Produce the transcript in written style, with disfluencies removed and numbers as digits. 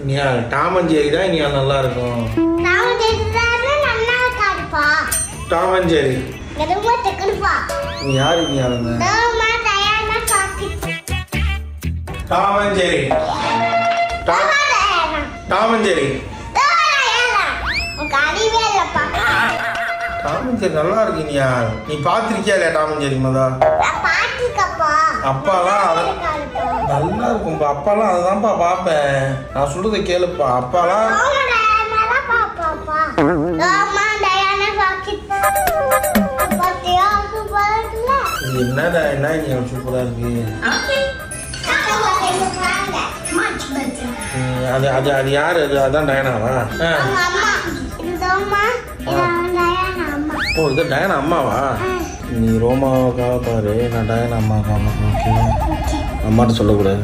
Iniya Tom and Jerry தான் இனியா நல்லா இருக்கும். டாம் அண்ட் ஜெரி நீ யாரு Iniya? Tom and Jerry Tom and Jerry Tom and Jerry நல்லா இருக்கு இனியா. நீ பார்த்திருக்கியா இல்லையா டாம் அண்ட் ஜெரி மதா? அப்பாலாம் நல்லா இருக்கும்பா. அப்பாலாம் அதுதான்ப்பா பார்ப்பேன். நான் சொல்றதை கேளுப்பா. அப்பாலாம் என்னடா என்ன நீ சூப்பரா இருக்கு. அது அது அது யாரு? அது அதான் டயனாவா? ஓ இது டயனா அம்மாவா? நீ ரோமாவுக்காக பாரு, நான் டயனா அம்மாவுக்காக. ஓகே அம்மாட்ட சொல்லக்கூடாது.